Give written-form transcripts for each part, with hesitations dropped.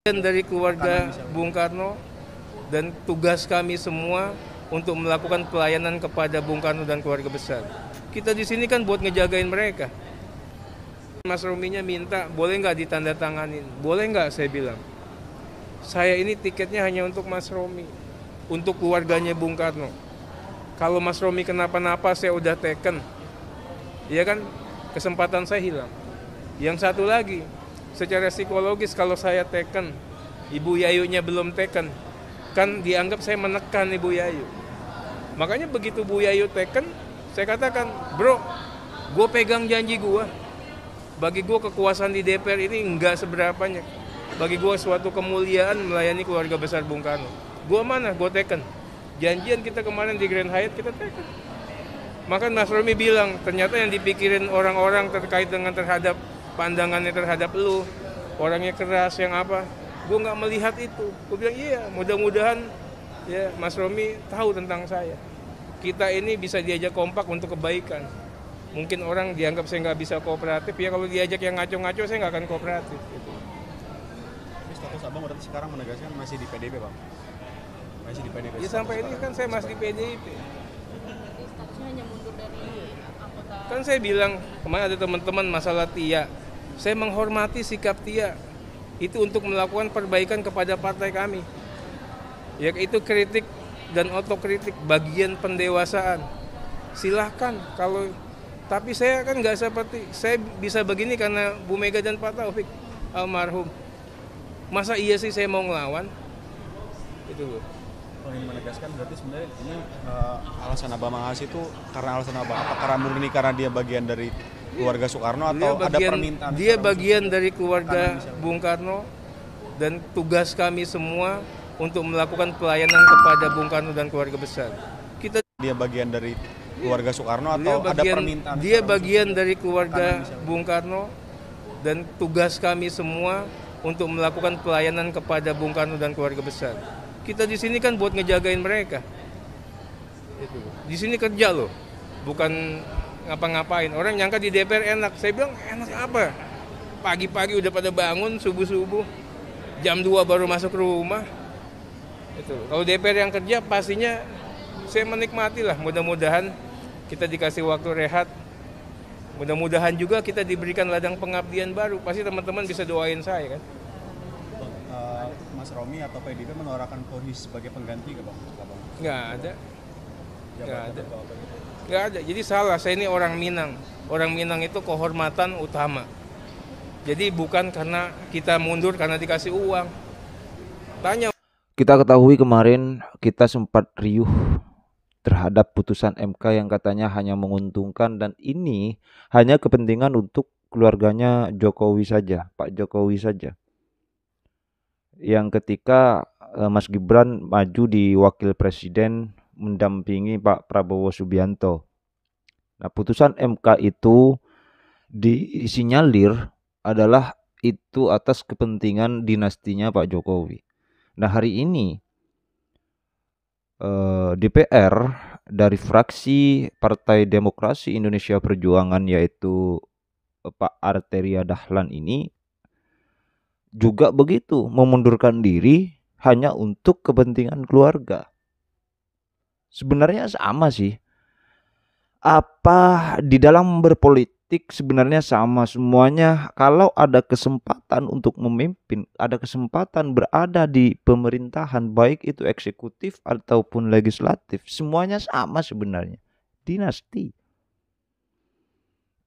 Dari keluarga Bung Karno dan tugas kami semua untuk melakukan pelayanan kepada Bung Karno dan keluarga besar. Kita di sini kan buat ngejagain mereka. Mas Rominya minta, boleh nggak ditandatanganin? Boleh nggak, saya bilang. Saya ini tiketnya hanya untuk Mas Romi, untuk keluarganya Bung Karno. Kalau Mas Romi kenapa-napa, saya udah taken. Ya kan, kesempatan saya hilang. Yang satu lagi, secara psikologis kalau saya taken, Ibu Yayunya belum taken, kan dianggap saya menekan Ibu Yayu. Makanya begitu Bu Yayu taken, saya katakan, bro, gue pegang janji gue. Bagi gue kekuasaan di DPR ini enggak seberapanya. Bagi gue suatu kemuliaan melayani keluarga besar Bung Karno. Gue mana? Gue taken. Janjian kita kemarin di Grand Hyatt kita taken. Maka Mas Romi bilang, ternyata yang dipikirin orang-orang terkait dengan terhadap pandangannya terhadap lu, orangnya keras, yang apa, gue nggak melihat itu. Gue bilang iya, mudah-mudahan ya Mas Romi tahu tentang saya. Kita ini bisa diajak kompak untuk kebaikan. Mungkin orang dianggap saya nggak bisa kooperatif, ya kalau diajak yang ngaco-ngaco saya nggak akan kooperatif. Gitu. Tapi status abang berarti sekarang menegaskan masih di PDIP, bang? Masih di PDIP? Ya sampai ini kan saya masih di PDIP. Statusnya hanya mundur dari anggota. Kan saya bilang, kemarin ada teman-teman masalah Tia. Saya menghormati sikap Tia. Itu untuk melakukan perbaikan kepada partai kami. Ya itu kritik dan otokritik, bagian pendewasaan. Silahkan kalau, tapi saya kan nggak seperti, saya bisa begini karena Bu Mega dan Pak Taufik almarhum. Masa iya sih saya mau ngelawan? Itu loh. Kalau ingin menegaskan berarti sebenarnya ini alasan Abang Mangas itu karena alasan apa? Apa karena murni karena dia bagian dari keluarga Soekarno atau ada permintaan? Dia bagian dari keluarga Bung Karno dan tugas kami semua untuk melakukan pelayanan kepada Bung Karno dan keluarga besar. Dia bagian dari keluarga Soekarno atau ada permintaan? Dia bagian dari keluarga Bung Karno dan tugas kami semua untuk melakukan pelayanan kepada Bung Karno dan keluarga besar. Kita di sini kan buat ngejagain mereka. Di sini kerja loh, bukan ngapa-ngapain. Orang nyangka di DPR enak. Saya bilang enak apa? Pagi-pagi udah pada bangun subuh-subuh, jam 2 baru masuk rumah. Itu. Kalau DPR yang kerja pastinya saya menikmati lah. Mudah-mudahan kita dikasih waktu rehat. Mudah-mudahan juga kita diberikan ladang pengabdian baru. Pasti teman-teman bisa doain saya kan. Mas Romi atau PDIP menawarkan Ponis sebagai pengganti ke bang? Nggak ada. Nggak ada. Jadi salah. Saya ini orang Minang. Orang Minang itu kehormatan utama. Jadi bukan karena kita mundur karena dikasih uang. Tanya. Kita ketahui kemarin kita sempat riuh terhadap putusan MK yang katanya hanya menguntungkan dan ini hanya kepentingan untuk keluarganya Jokowi saja, Pak Jokowi saja. Yang ketika Mas Gibran maju di wakil presiden mendampingi Pak Prabowo Subianto. Nah, putusan MK itu disinyalir adalah itu atas kepentingan dinastinya Pak Jokowi. Nah, hari ini DPR dari fraksi Partai Demokrasi Indonesia Perjuangan yaitu Pak Arteria Dahlan ini juga begitu memundurkan diri hanya untuk kepentingan keluarga. Sebenarnya sama sih. Apa di dalam berpolitik sebenarnya sama semuanya. Kalau ada kesempatan untuk memimpin, ada kesempatan berada di pemerintahan, baik itu eksekutif ataupun legislatif, semuanya sama sebenarnya. Dinasti.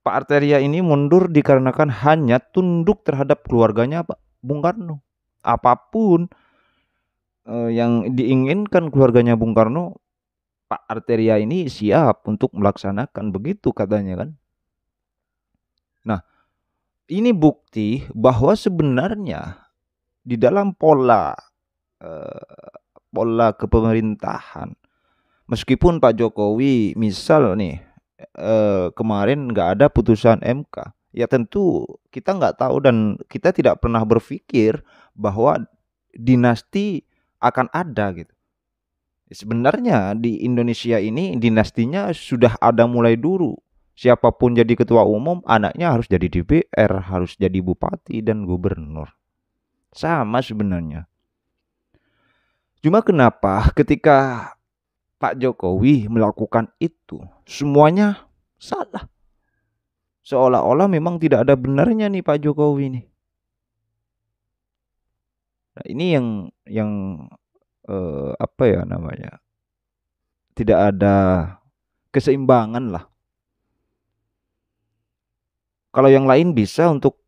Pak Arteria ini mundur dikarenakan hanya tunduk terhadap keluarganya Pak Bung Karno. Apapun yang diinginkan keluarganya Bung Karno, Pak Arteria ini siap untuk melaksanakan, begitu katanya kan. Nah, ini bukti bahwa sebenarnya di dalam pola kepemerintahan, meskipun Pak Jokowi misal nih kemarin nggak ada putusan MK, ya tentu kita nggak tahu dan kita tidak pernah berpikir bahwa dinasti akan ada gitu. Sebenarnya di Indonesia ini dinastinya sudah ada mulai dulu. Siapapun jadi ketua umum, anaknya harus jadi DPR, harus jadi bupati dan gubernur. Sama sebenarnya. Cuma kenapa ketika Pak Jokowi melakukan itu, semuanya salah. Seolah-olah memang tidak ada benarnya nih Pak Jokowi nih. Nah, ini yang apa ya namanya? Tidak ada keseimbangan lah. Kalau yang lain bisa untuk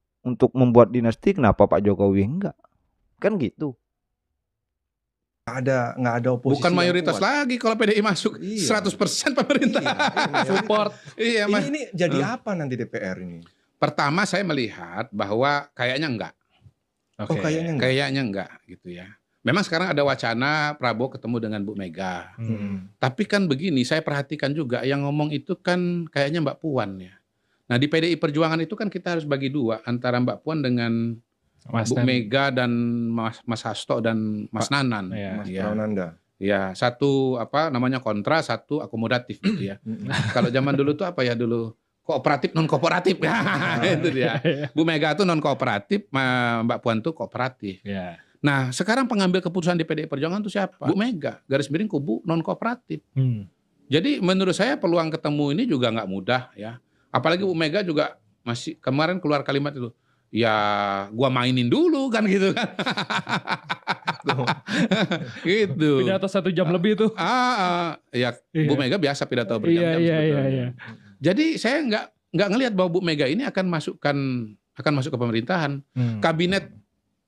membuat dinasti, kenapa Pak Jokowi enggak? Kan gitu. Nggak ada oposisi Bukan yang mayoritas kuat. lagi kalau PDI masuk Iya. 100% pemerintah. Iya, Support. Iya, Mas. ini jadi apa nanti DPR ini? Pertama saya melihat bahwa kayaknya enggak. Oh, kayaknya enggak. Kayaknya enggak gitu ya. Memang sekarang ada wacana Prabowo ketemu dengan Bu Mega. Tapi kan begini, saya perhatikan juga yang ngomong itu kan kayaknya Mbak Puan ya. Nah di PDI Perjuangan itu kan kita harus bagi dua antara Mbak Puan dengan Bu Mega dan Mas Hasto dan Mas Nanan. Mas Ya. Prananda. Ya, satu apa namanya kontra, satu akomodatif gitu ya. Kalau zaman dulu tuh apa ya dulu? Kooperatif non kooperatif. Itu dia. Bu Mega tuh non kooperatif, Mbak Puan tuh kooperatif. Ya. Nah, sekarang pengambil keputusan di PDI Perjuangan tuh siapa? Bu Mega, garis miring kubu non kooperatif. Jadi menurut saya peluang ketemu ini juga nggak mudah ya. Apalagi Bu Mega juga masih kemarin keluar kalimat itu. Ya, gua mainin dulu kan gitu kan. Gitu. Pidato 1 jam lebih tuh. Ya Bu Mega biasa pidato Iya, berjam-jam iya, sebetulnya. iya. Jadi saya nggak ngelihat bahwa Bu Mega ini akan masuk ke pemerintahan. Kabinet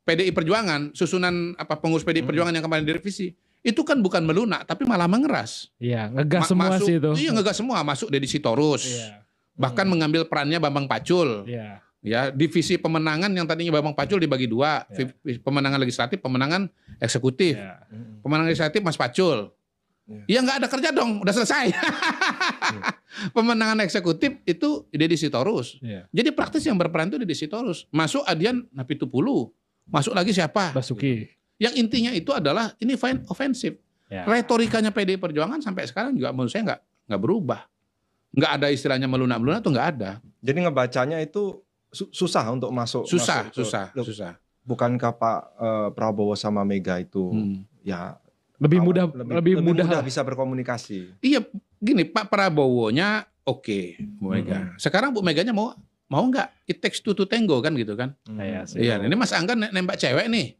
PDI Perjuangan, susunan apa pengurus PDI Perjuangan yang kemarin direvisi, itu kan bukan melunak tapi malah mengeras. Iya, ngegas semua Masuk, sih itu. Iya, ngegas semua, masuk Deddy Sitorus. Iya. Bahkan mengambil perannya Bambang Pacul. Iya. Ya, divisi pemenangan yang tadinya Bambang Pacul dibagi dua, Ya. pemenangan legislatif, pemenangan eksekutif. Iya. Pemenangan legislatif Mas Pacul. Ya nggak ada kerja dong, udah selesai. Pemenangan eksekutif itu Deddy Sitorus. Iya. Jadi praktis yang berperan itu Deddy Sitorus. Masuk Adian Napitupulu. Masuk lagi siapa? Basuki. Yang intinya itu adalah ini ofensif. Ya. Retorikanya PDI Perjuangan sampai sekarang juga menurut saya nggak berubah. Nggak ada istilahnya melunak-melunak tuh nggak ada. Jadi ngebacanya itu susah untuk masuk. Susah. Loh, bukankah Pak Prabowo sama Mega itu ya Lebih mudah lebih mudah lah. bisa berkomunikasi? Iya, gini Pak Prabowo-nya oke, Bu Mega. Sekarang Bu Meganya mau nggak? It takes two to tango kan gitu kan? Iya sih. Iya, ini Mas Angga nembak cewek nih.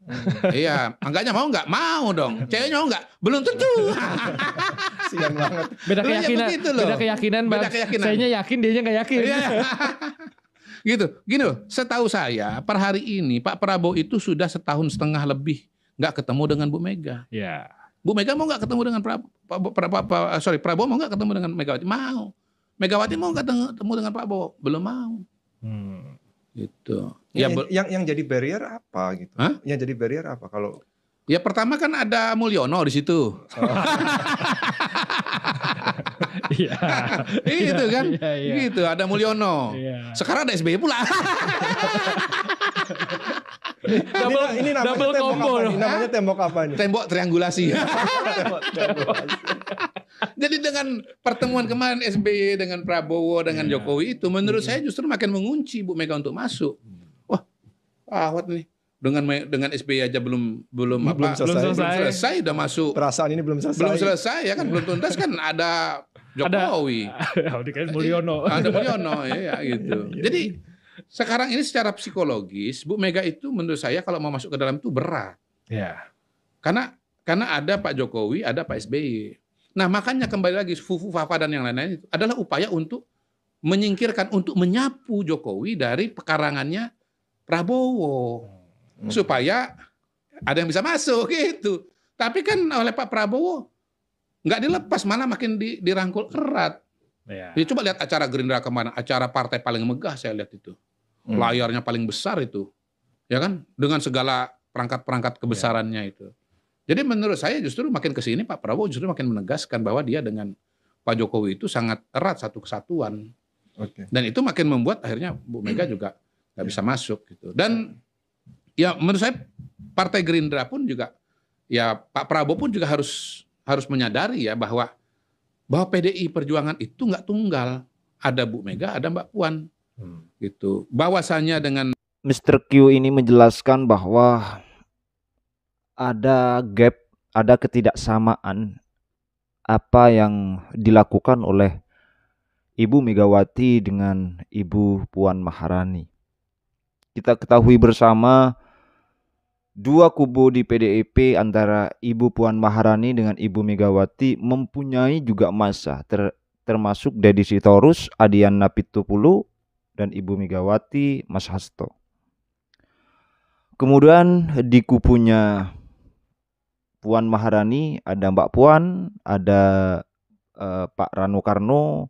Iya, Angganya mau nggak? Mau dong. Ceweknya mau nggak? Belum tentu. Sian banget. Beda Loh, ya keyakinan, begitu loh. beda keyakinan, Bang. Beda keyakinan. Sayanya yakin, dianya nggak yakin. Iya. Gitu. Gini loh, setahu saya per hari ini Pak Prabowo itu sudah 1,5 tahun lebih nggak ketemu dengan Bu Mega. Iya. Bu Mega mau nggak ketemu dengan Prabowo mau nggak ketemu dengan Megawati? Mau. Megawati mau nggak ketemu dengan Pak Prabowo? Belum mau. Gitu. Ya, Yang jadi barrier apa gitu? Hah? Yang jadi barrier apa kalau ya pertama kan ada Mulyono di situ. Iya. Gitu kan? Iya. Gitu, ada Mulyono. Iya. Sekarang ada SBY pula. Double namanya tembok combo apa loh. nih? Namanya tembok apa nih? Tembok triangulasi. Tembok. Jadi dengan pertemuan kemarin SBY dengan Prabowo dengan Jokowi itu menurut saya justru makin mengunci Bu Mega untuk masuk. Wah, awet nih. Dengan SBY aja belum selesai udah masuk. Perasaan ini belum selesai. Belum selesai ya kan, belum tuntas kan ada Jokowi. Dikasih Mulyono. Ada Mulyono ya gitu. Jadi sekarang ini secara psikologis Bu Mega itu menurut saya kalau mau masuk ke dalam itu berat. Iya. Karena ada Pak Jokowi, ada Pak SBY. Nah, makanya kembali lagi Fufu Fafa dan yang lain-lain itu adalah upaya untuk menyingkirkan, untuk menyapu Jokowi dari pekarangannya Prabowo. Supaya ada yang bisa masuk gitu. Tapi kan oleh Pak Prabowo nggak dilepas, malah makin dirangkul erat. Iya. Jadi coba lihat acara Gerindra kemana, acara partai paling megah saya lihat itu. Layarnya paling besar itu. Ya kan? Dengan segala perangkat-perangkat kebesarannya itu. Jadi menurut saya justru makin kesini Pak Prabowo justru makin menegaskan bahwa dia dengan Pak Jokowi itu sangat erat satu kesatuan. Oke. Dan itu makin membuat akhirnya Bu Mega juga nggak bisa masuk gitu. Dan ya menurut saya Partai Gerindra pun juga, ya Pak Prabowo pun juga harus menyadari ya bahwa PDI Perjuangan itu nggak tunggal. Ada Bu Mega, ada Mbak Puan. Gitu. Bahwasanya dengan Mr. Q ini menjelaskan bahwa ada gap, ada ketidaksamaan apa yang dilakukan oleh Ibu Megawati dengan Ibu Puan Maharani. Kita ketahui bersama dua kubu di PDIP antara Ibu Puan Maharani dengan Ibu Megawati mempunyai juga masa, termasuk Deddy Sitorus, Adiana Pitupulu, dan Ibu Megawati, Mas Hasto. Kemudian di kubunya Puan Maharani ada Mbak Puan, ada Pak Rano Karno,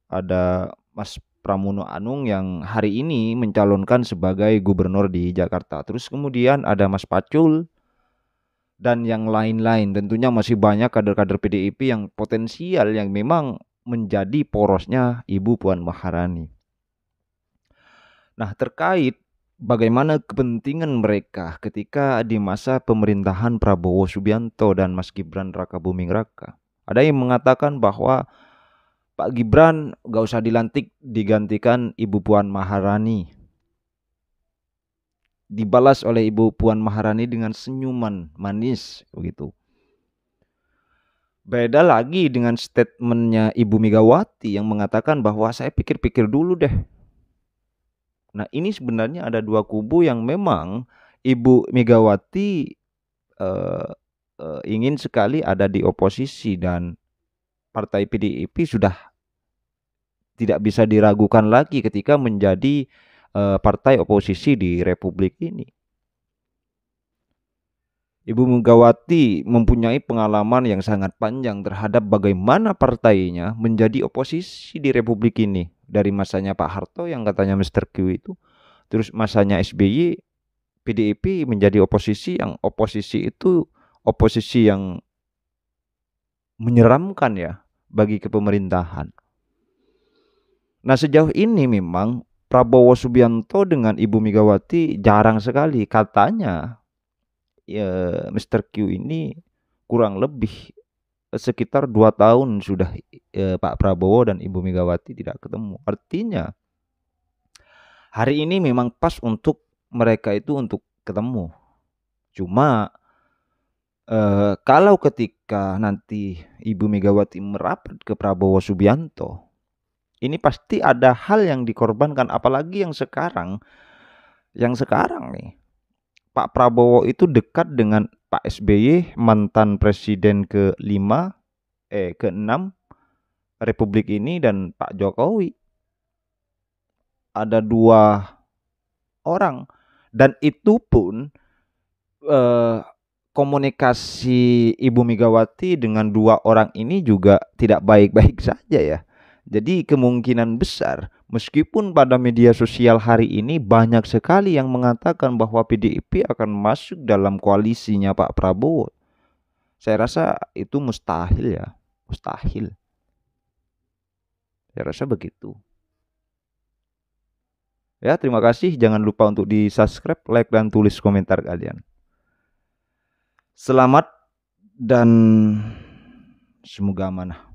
ada Mas Pramono Anung yang hari ini mencalonkan sebagai gubernur di Jakarta. Terus kemudian ada Mas Pacul dan yang lain-lain. Tentunya masih banyak kader-kader PDIP yang potensial yang memang menjadi porosnya Ibu Puan Maharani. Nah, terkait bagaimana kepentingan mereka ketika di masa pemerintahan Prabowo Subianto dan Mas Gibran Rakabuming Raka. Ada yang mengatakan bahwa Pak Gibran gak usah dilantik, digantikan Ibu Puan Maharani. Dibalas oleh Ibu Puan Maharani dengan senyuman manis begitu. Beda lagi dengan statementnya Ibu Megawati yang mengatakan bahwa saya pikir-pikir dulu deh. Nah, ini sebenarnya ada dua kubu yang memang Ibu Megawati ingin sekali ada di oposisi dan Partai PDIP sudah tidak bisa diragukan lagi ketika menjadi partai oposisi di Republik ini. Ibu Megawati mempunyai pengalaman yang sangat panjang terhadap bagaimana partainya menjadi oposisi di Republik ini. Dari masanya Pak Harto yang katanya Mr. Q itu, terus masanya SBY, PDIP menjadi oposisi yang oposisi itu oposisi yang menyeramkan ya bagi kepemerintahan. Nah, sejauh ini memang Prabowo Subianto dengan Ibu Megawati jarang sekali katanya ya, Mr. Q ini kurang lebih sekitar 2 tahun sudah Pak Prabowo dan Ibu Megawati tidak ketemu. Artinya hari ini memang pas untuk mereka itu untuk ketemu. Cuma kalau ketika nanti Ibu Megawati merapat ke Prabowo Subianto, ini pasti ada hal yang dikorbankan, apalagi yang sekarang nih. Pak Prabowo itu dekat dengan Pak SBY, mantan presiden ke-6 Republik ini, dan Pak Jokowi. Ada 2 orang dan itu pun komunikasi Ibu Megawati dengan 2 orang ini juga tidak baik-baik saja ya. Jadi kemungkinan besar meskipun pada media sosial hari ini banyak sekali yang mengatakan bahwa PDIP akan masuk dalam koalisinya Pak Prabowo, saya rasa itu mustahil ya, mustahil. Saya rasa begitu. Ya, terima kasih. Jangan lupa untuk di-subscribe, like, dan tulis komentar kalian. Selamat dan semoga amanah.